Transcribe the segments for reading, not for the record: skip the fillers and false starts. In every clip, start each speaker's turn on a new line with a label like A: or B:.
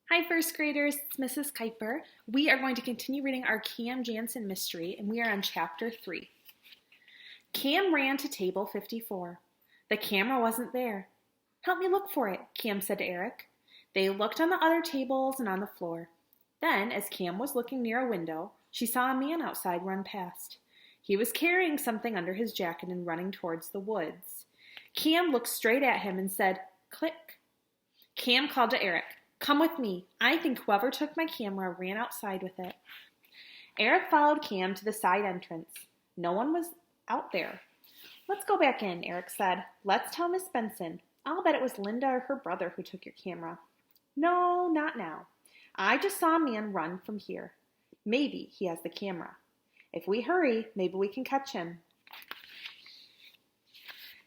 A: Hi, first graders. It's Mrs. Kuiper. We are going to continue reading our Cam Jansen mystery, and we are on chapter 3. Cam ran to table 54. The camera wasn't there. Help me look for it, Cam said to Eric. They looked on the other tables and on the floor. Then, as Cam was looking near a window, she saw a man outside run past. He was carrying something under his jacket and running towards the woods. Cam looked straight at him and said, "Click." Cam called to Eric. "Come with me. I think whoever took my camera ran outside with it." Eric followed Cam to the side entrance. No one was out there. "Let's go back in," Eric said. "Let's tell Miss Benson. I'll bet it was Linda or her brother who took your camera." "No, not now. I just saw a man run from here. Maybe he has the camera. If we hurry, maybe we can catch him."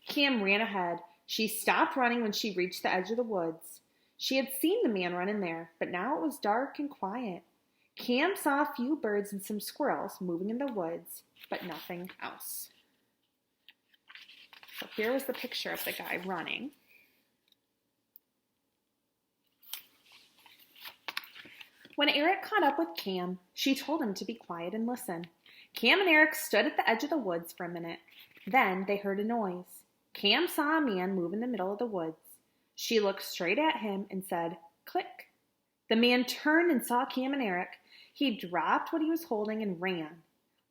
A: Cam ran ahead. She stopped running when she reached the edge of the woods. She had seen the man run in there, but now it was dark and quiet. Cam saw a few birds and some squirrels moving in the woods, but nothing else. So here was the picture of the guy running. When Eric caught up with Cam, she told him to be quiet and listen. Cam and Eric stood at the edge of the woods for a minute. Then they heard a noise. Cam saw a man move in the middle of the woods. She looked straight at him and said, "Click." The man turned and saw Cam and Eric. He dropped what he was holding and ran.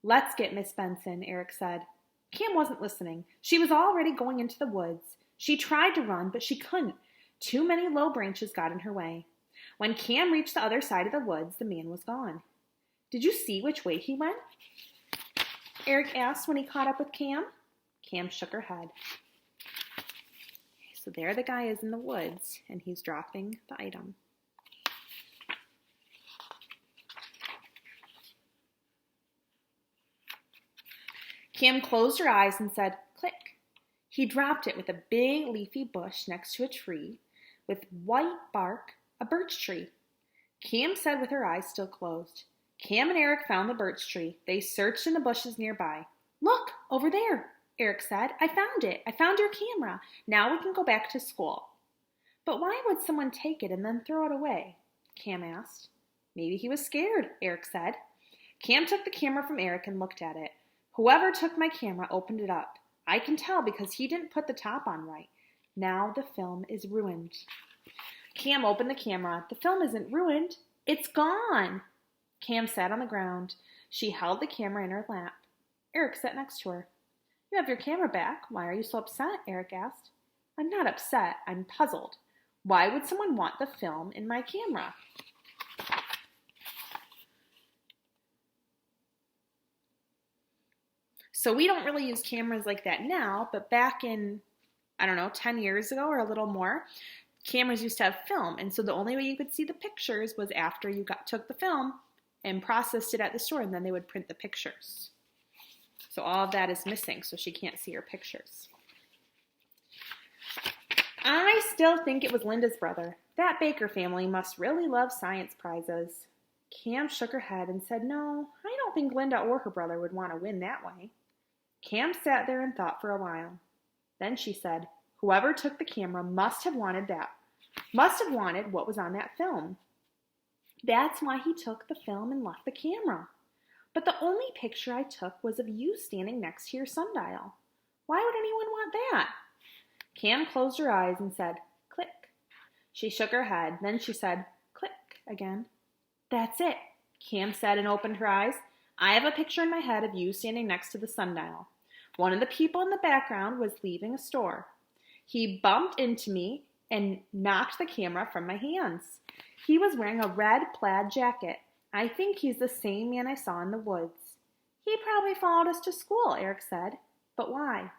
A: "Let's get Miss Benson," Eric said. Cam wasn't listening. She was already going into the woods. She tried to run, but she couldn't. Too many low branches got in her way. When Cam reached the other side of the woods, the man was gone. "Did you see which way he went?" Eric asked when he caught up with Cam. Cam shook her head. So there the guy is in the woods, and he's dropping the item. Cam closed her eyes and said, "Click." He dropped it with a big leafy bush next to a tree with white bark, a birch tree. Cam said with her eyes still closed. Cam and Eric found the birch tree. They searched in the bushes nearby. "Look, over there," Eric said. "I found it. I found your camera. Now we can go back to school." "But why would someone take it and then throw it away?" Cam asked. "Maybe he was scared," Eric said. Cam took the camera from Eric and looked at it. "Whoever took my camera opened it up. I can tell because he didn't put the top on right. Now the film is ruined." Cam opened the camera. "The film isn't ruined. It's gone." Cam sat on the ground. She held the camera in her lap. Eric sat next to her. "You have your camera back. Why are you so upset?" Eric asked. "I'm not upset. I'm puzzled. Why would someone want the film in my camera?" So we don't really use cameras like that now, but back in, 10 years ago or a little more, cameras used to have film. And so the only way you could see the pictures was after you took the film and processed it at the store, and then they would print the pictures. So all of that is missing, so she can't see her pictures. "I still think it was Linda's brother. That Baker family must really love science prizes." Cam shook her head and said, "No, I don't think Linda or her brother would want to win that way." Cam sat there and thought for a while. Then she said, "Whoever took the camera must have wanted what was on that film. That's why he took the film and left the camera. But the only picture I took was of you standing next to your sundial. Why would anyone want that?" Cam closed her eyes and said, "Click." She shook her head. Then she said, "Click," again. "That's it," Cam said and opened her eyes. "I have a picture in my head of you standing next to the sundial. One of the people in the background was leaving a store. He bumped into me and knocked the camera from my hands. He was wearing a red plaid jacket. I think he's the same man I saw in the woods." "He probably followed us to school," Eric said. "But why?"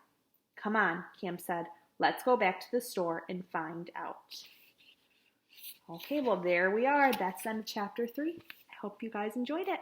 A: "Come on," Cam said. "Let's go back to the store and find out." Okay, well, there we are. That's the end of chapter 3. I hope you guys enjoyed it.